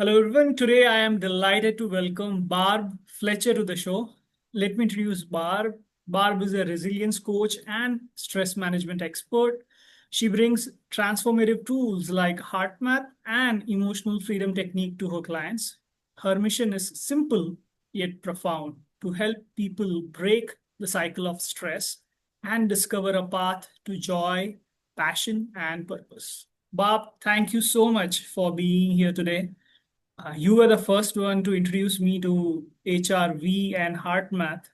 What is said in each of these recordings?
Hello, everyone. Today I am delighted to welcome Barb Fletcher to the show. Let me introduce Barb. Barb is a resilience coach and stress management expert. She brings transformative tools like HeartMath and emotional freedom technique to her clients. Her mission is simple yet profound to help people break the cycle of stress and discover a path to joy, passion, and purpose. Barb, thank you so much for being here today. You were the first one to introduce me to HRV and HeartMath,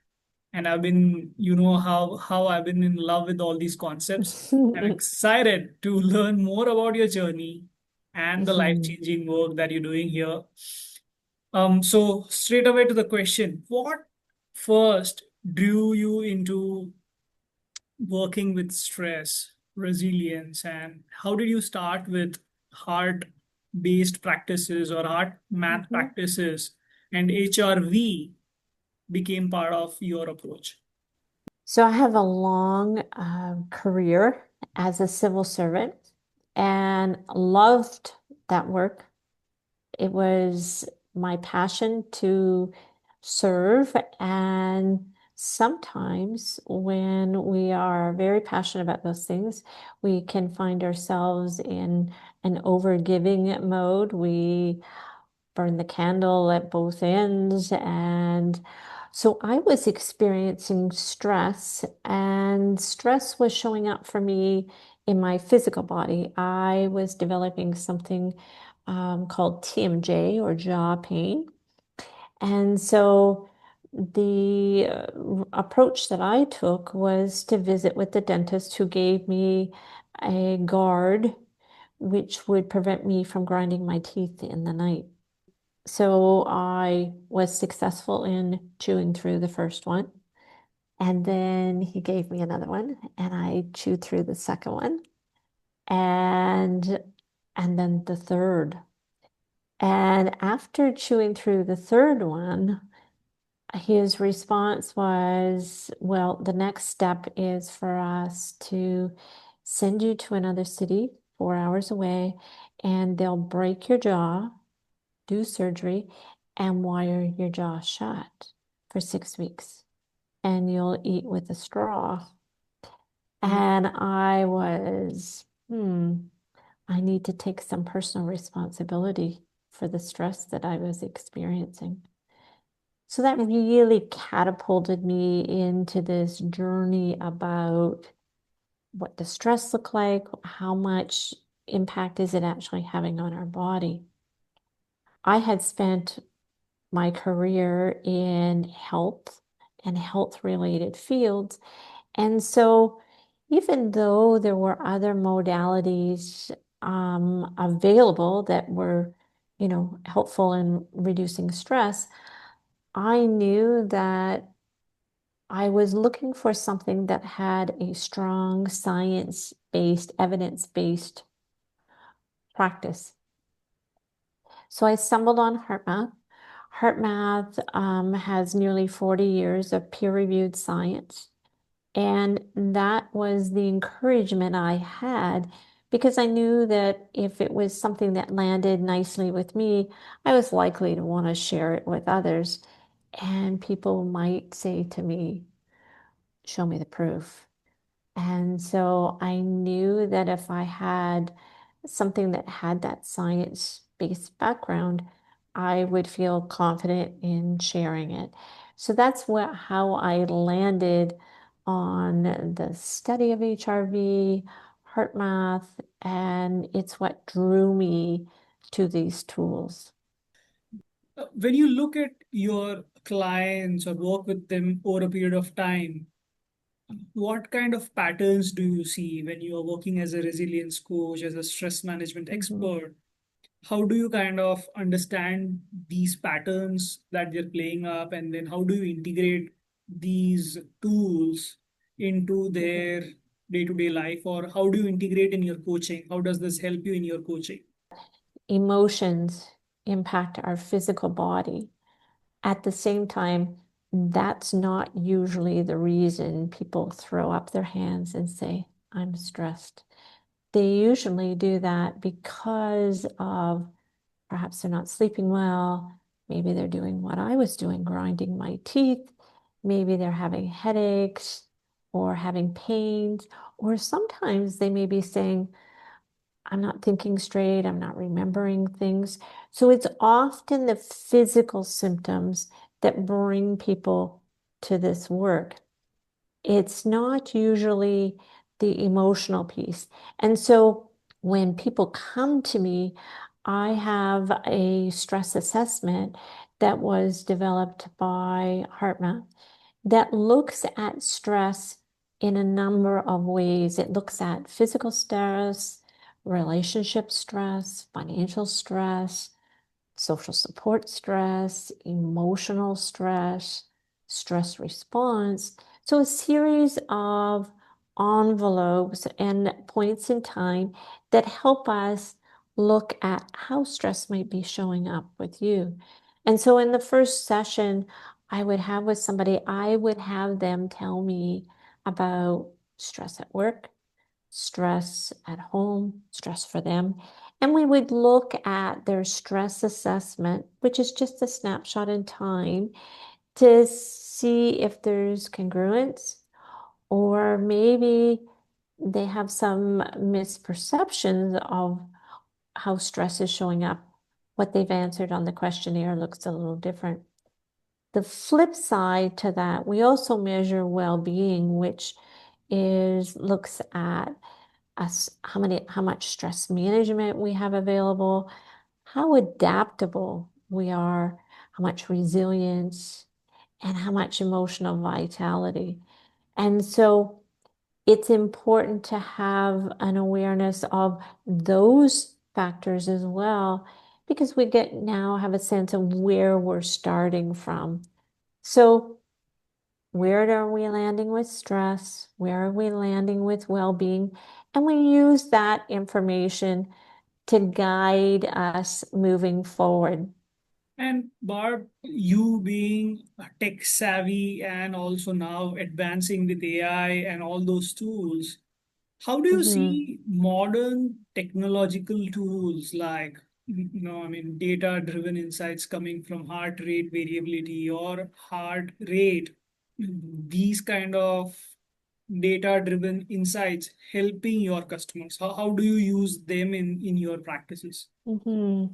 and I've been, how I've been in love with all these concepts. I'm excited to learn more about your journey and the Mhm. life-changing work that you're doing here. So straight away to the question, what first drew you into working with stress, resilience, and how did you start with heart based practices or heart math Mhm. practices and HRV became part of your approach? So I have a long career as a civil servant and loved that work. It was my passion to serve. And sometimes when we are very passionate about those things, we can find ourselves in an overgiving mode. We burn the candle at both ends. And so I was experiencing stress, and stress was showing up for me in my physical body. I was developing something called TMJ or jaw pain. And so the approach that I took was to visit with the dentist who gave me a guard which would prevent me from grinding my teeth in the night. So I was successful in chewing through the first one. And then he gave me another one and I chewed through the second one and then the third. And after chewing through the third one, his response was, well, the next step is for us to send you to another city 4 hours away, and they'll break your jaw, do surgery, and wire your jaw shut for 6 weeks. And you'll eat with a straw. And I was, I need to take some personal responsibility for the stress that I was experiencing. So that really catapulted me into this journey about what does stress look like? How much impact is it actually having on our body? I had spent my career in health and health related fields. And so even though there were other modalities available that were, helpful in reducing stress, I knew that I was looking for something that had a strong science-based, evidence-based practice. So I stumbled on HeartMath. HeartMath has nearly 40 years of peer-reviewed science. And that was the encouragement I had because I knew that if it was something that landed nicely with me, I was likely to want to share it with others. And people might say to me, show me the proof. And so I knew that if I had something that had that science-based background, I would feel confident in sharing it. So that's how I landed on the study of HRV, heart math, and it's what drew me to these tools. When you look at your clients or work with them over a period of time, what kind of patterns do you see when you are working as a resilience coach, as a stress management Mhm. expert? How do you kind of understand these patterns that they're playing up, and then how do you integrate these tools into their day-to-day life, or how do you integrate in your coaching? How does this help you in your coaching? Emotions impact our physical body. At the same time, that's not usually the reason people throw up their hands and say, I'm stressed. They usually do that because of Perhaps they're not sleeping well. Maybe they're doing what I was doing, grinding my teeth. Maybe they're having headaches or having pains. Or sometimes they may be saying, I'm not thinking straight, I'm not remembering things. So it's often the physical symptoms that bring people to this work. It's not usually the emotional piece. And so when people come to me, I have a stress assessment that was developed by HeartMath that looks at stress in a number of ways. It looks at physical stress, relationship stress, financial stress, social support stress, emotional stress, stress response. So a series of envelopes and points in time that help us look at how stress might be showing up with you. And so in the first session I would have with somebody, I would have them tell me about stress at work, stress at home, stress for them. And we would look at their stress assessment, which is just a snapshot in time, to see if there's congruence or maybe they have some misperceptions of how stress is showing up. What they've answered on the questionnaire looks a little different. The flip side to that, we also measure well-being, which is looks at us how much stress management we have available, how adaptable we are, how much resilience, and how much emotional vitality. And so it's important to have an awareness of those factors as well, because we get now have a sense of where we're starting from. So where are we landing with stress? Where are we landing with well-being? And we use that information to guide us moving forward. And Barb, you being tech savvy and also now advancing with AI and all those tools, how do you Mhm. see modern technological tools like, data-driven insights coming from heart rate variability or heart rate, these kind of data-driven insights helping your customers? How do you use them in your practices? Mhm.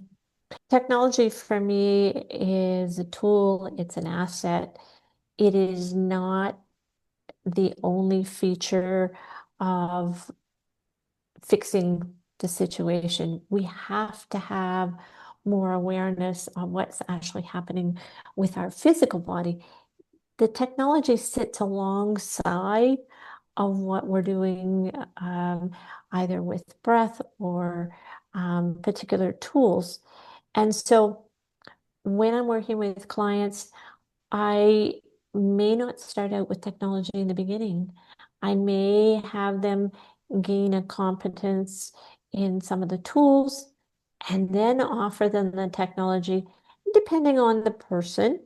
Technology for me is a tool, it's an asset. It is not the only feature of fixing the situation. We have to have more awareness of what's actually happening with our physical body. The technology sits alongside of what we're doing, either with breath or particular tools. And so when I'm working with clients, I may not start out with technology in the beginning. I may have them gain a competence in some of the tools and then offer them the technology, depending on the person.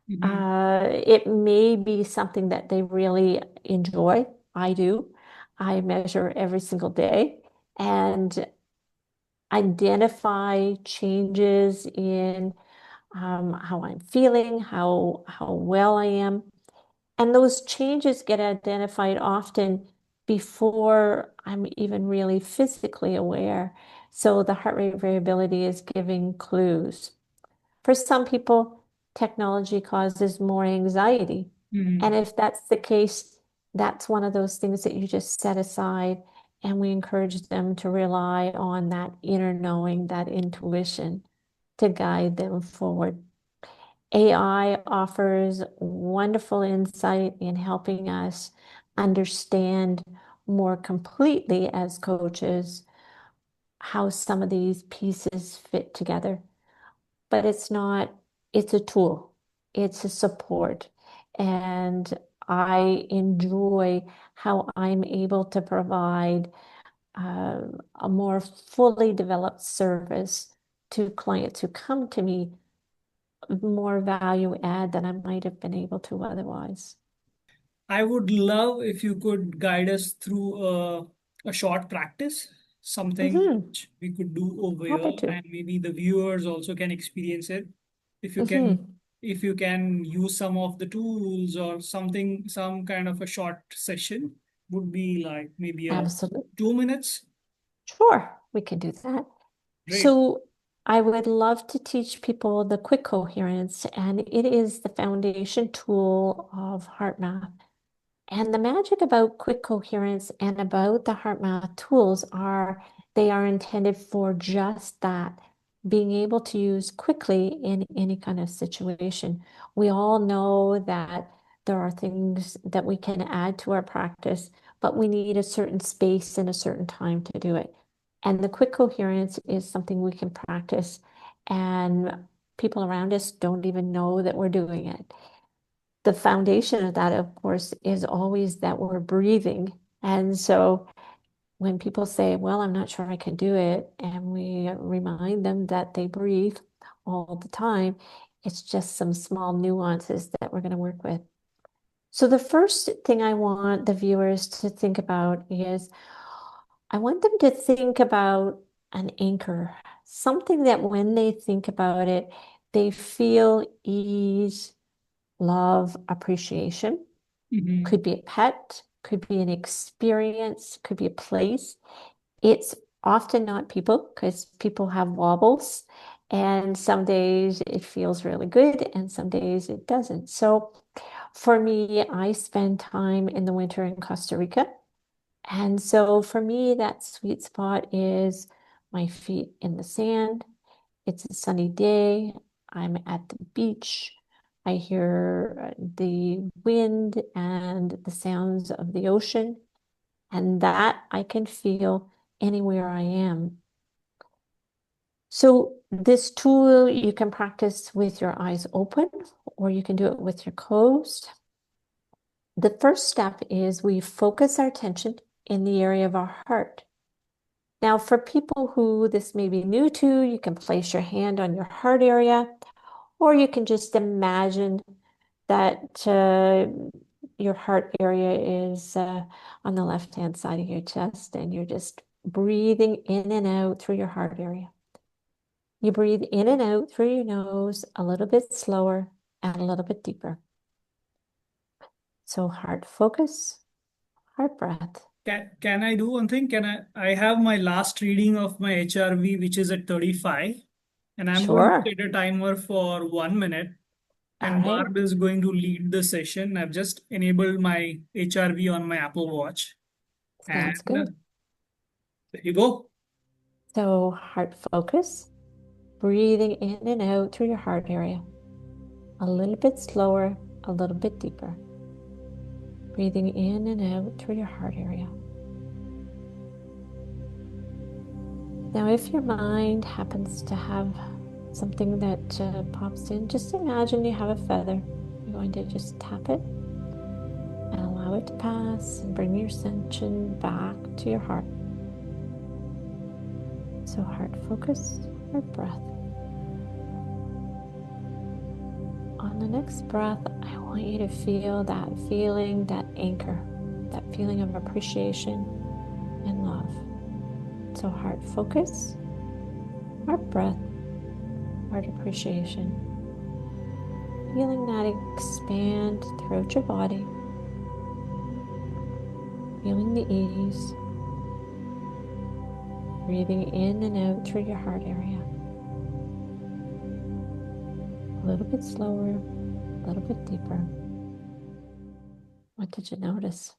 Mhm. It may be something that they really enjoy. I do. I measure every single day and identify changes in how I'm feeling, how well I am. And those changes get identified often before I'm even really physically aware. So the heart rate variability is giving clues. For some people, technology causes more anxiety. And Mhm. if that's the case, that's one of those things that you just set aside. And we encourage them to rely on that inner knowing, that intuition to guide them forward. AI offers wonderful insight in helping us understand more completely as coaches how some of these pieces fit together. But it's not, it's a tool, it's a support. And I enjoy how I'm able to provide a more fully developed service to clients who come to me, more value add than I might have been able to otherwise. I would love if you could guide us through a short practice. something Mm-hmm. which we could do over Happy here, to. and maybe the viewers also can experience it. If you can, Mm-hmm. if you can use some of the tools or something, some kind of a short session would be like maybe a Absolutely. 2 minutes. Sure, we can do that. Great. So I would love to teach people the quick coherence, and it is the foundation tool of HeartMath. And the magic about quick coherence and about the HeartMath tools are they are intended for just that, being able to use quickly in any kind of situation. We all know that there are things that we can add to our practice, but we need a certain space and a certain time to do it. And the quick coherence is something we can practice, and people around us don't even know that we're doing it. The foundation of that, of course, is always that we're breathing. And so when people say, well, I'm not sure I can do it, and we remind them that they breathe all the time, it's just some small nuances that we're going to work with. So the first thing I want the viewers to think about is I want them to think about an anchor, something that when they think about it, they feel ease, love, appreciation. Mhm. Could be a pet, could be an experience, could be a place. It's often not people because people have wobbles. And some days it feels really good and some days it doesn't. So for me, I spend time in the winter in Costa Rica. And so for me, that sweet spot is my feet in the sand. It's a sunny day. I'm at the beach. I hear the wind and the sounds of the ocean, and that I can feel anywhere I am. So this tool you can practice with your eyes open, or you can do it with your closed. The first step is we focus our attention in the area of our heart. Now, for people who this may be new to, you can place your hand on your heart area, or you can just imagine that your heart area is on the left-hand side of your chest, and you're just breathing in and out through your heart area. You breathe in and out through your nose a little bit slower and a little bit deeper. So heart focus, heart breath. Can I do one thing? I have my last reading of my HRV, which is at 35, and I'm going to Sure. set a timer for 1 minute. All And right. Barb is going to lead the session. I've just enabled my HRV on my Apple Watch. And Sounds good. there you go. So heart focus, breathing in and out through your heart area. A little bit slower, a little bit deeper. Breathing in and out through your heart area. Now, if your mind happens to have something that pops in, just imagine you have a feather. You're going to just tap it and allow it to pass and bring your attention back to your heart. So heart focus, heart breath. On the next breath, I want you to feel that feeling, that anchor, that feeling of appreciation and love. So heart focus, heart breath, heart appreciation. Feeling that expand throughout your body. Feeling the ease. Breathing in and out through your heart area. A little bit slower, a little bit deeper. What did you notice?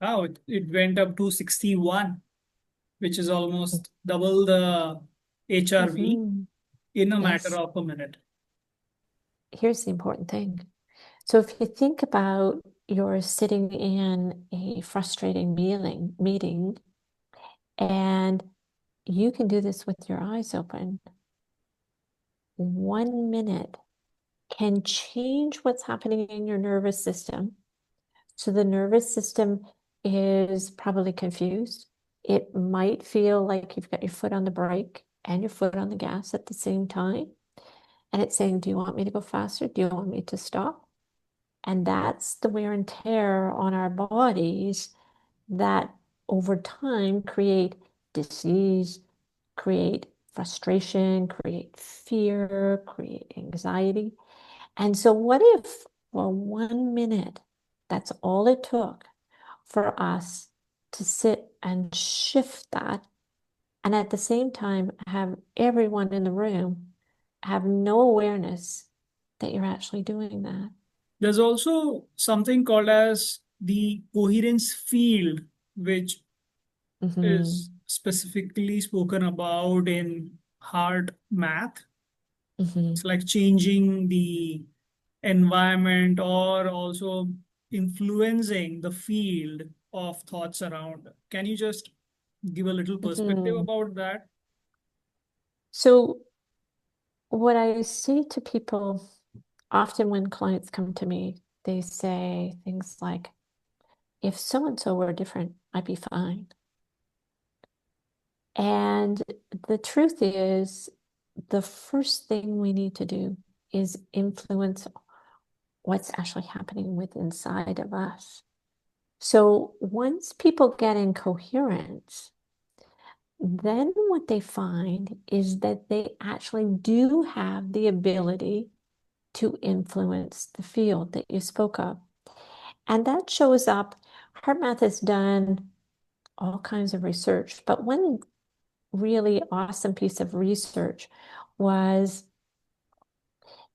Oh, it went up to 61, which is almost double the HRV Mm-hmm. in a matter Yes. of a minute. Here's the important thing. So if you think about you're sitting in a frustrating meeting, and you can do this with your eyes open. 1 minute can change what's happening in your nervous system. So the nervous system is probably confused. It might feel like you've got your foot on the brake and your foot on the gas at the same time. And it's saying, do you want me to go faster? Do you want me to stop? And that's the wear and tear on our bodies that over time create disease, create frustration, create fear, create anxiety. And so, what if for 1 minute, that's all it took for us to sit and shift that, and at the same time, have everyone in the room have no awareness that you're actually doing that? There's also something called as the coherence field, which is Hmm. specifically spoken about in heart math. It's Hmm. like changing the environment or also influencing the field of thoughts around. Can you just give a little perspective Hmm. about that? So, what I say to people often when clients come to me, they say things like, if so and so were different, I'd be fine. And the truth is, the first thing we need to do is influence what's actually happening with inside of us. So once people get in coherence, then what they find is that they actually do have the ability to influence the field that you spoke of. And that shows up. HeartMath has done all kinds of research, but one really awesome piece of research was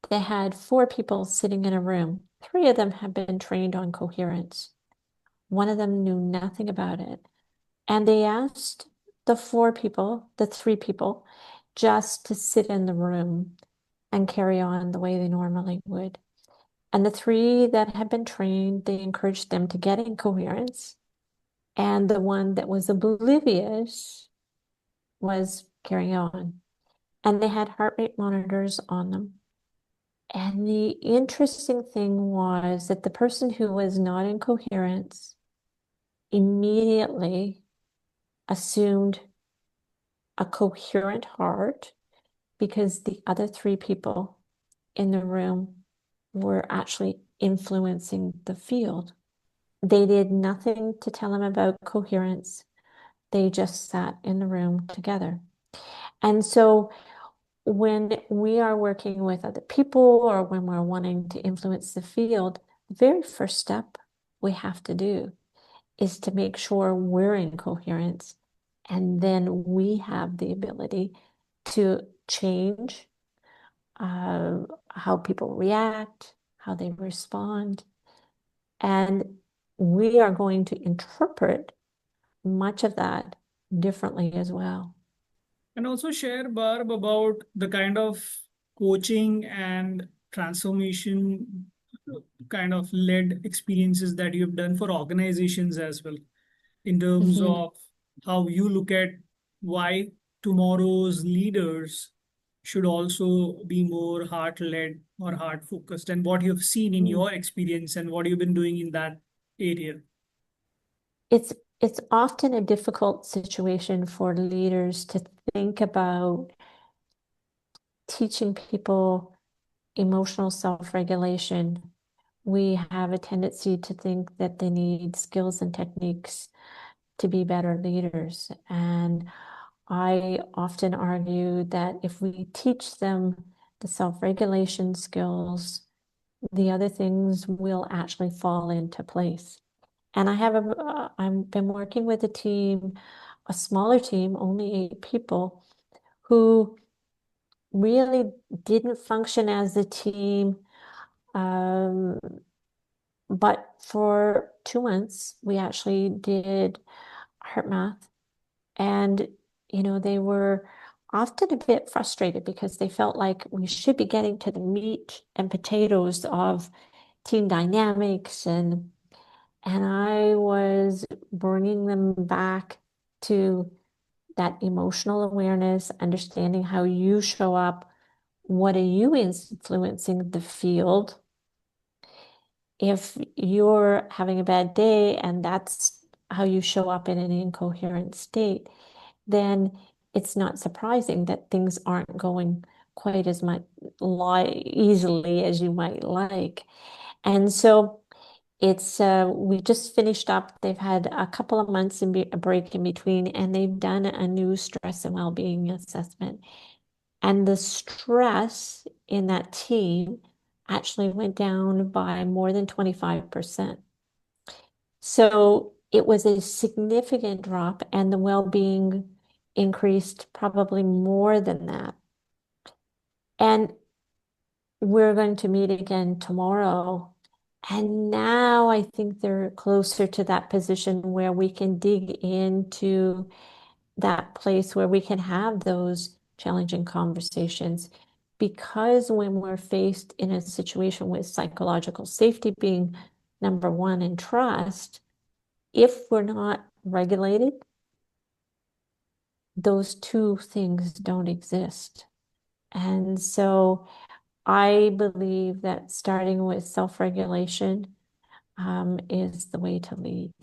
they had 4 people sitting in a room. 3 of them had been trained on coherence. One of them knew nothing about it. And they asked the 4 people, the 3 people, just to sit in the room and carry on the way they normally would. And the 3 that had been trained, they encouraged them to get in coherence. And the one that was oblivious was carrying on. And they had heart rate monitors on them. And the interesting thing was that the person who was not in coherence immediately assumed a coherent heart because the other 3 people in the room were actually influencing the field. They did nothing to tell them about coherence. They just sat in the room together. And so when we are working with other people or when we're wanting to influence the field, the very first step we have to do is to make sure we're in coherence. And then we have the ability to change how people react, how they respond. And we are going to interpret much of that differently as well. And also share, Barb, about the kind of coaching and transformation kind of led experiences that you've done for organizations as well, in terms Mhm. of how you look at why tomorrow's leaders should also be more heart led or heart focused, and what you've seen in Mm. your experience and what you've been doing in that area. It's it's often a difficult situation for leaders to think about teaching people emotional self-regulation. We have a tendency to think that they need skills and techniques to be better leaders. And I often argue that if we teach them the self-regulation skills, the other things will actually fall into place. And I've been working with a team, a smaller team, only 8 people, who really didn't function as a team. Um, but for 2 months, we actually did heart math. And, they were often a bit frustrated because they felt like we should be getting to the meat and potatoes of team dynamics, and I was bringing them back to that emotional awareness, understanding how you show up. What are you influencing the field? If you're having a bad day and that's how you show up in an incoherent state, then it's not surprising that things aren't going quite as much easily as you might like. And so It's we just finished up. They've had a couple of months a break in between, and they've done a new stress and well-being assessment. And the stress in that team actually went down by more than 25%. So it was a significant drop, and the well-being increased probably more than that. And we're going to meet again tomorrow. And now I think they're closer to that position where we can dig into that place where we can have those challenging conversations. Because when we're faced in a situation with psychological safety being number one and trust, if we're not regulated, those two things don't exist. And so I believe that starting with self-regulation is the way to lead.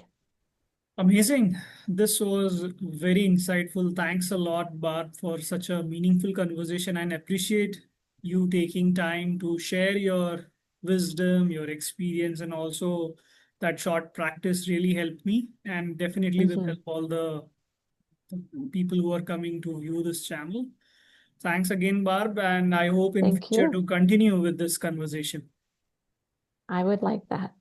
Amazing. This was very insightful. Thanks a lot, Barb, for such a meaningful conversation, and appreciate you taking time to share your wisdom, your experience, and also that short practice really helped me and definitely will Mhm. help all the people who are coming to view this channel. Thanks again, Barb, and I hope in Thank future you. to continue with this conversation. I would like that.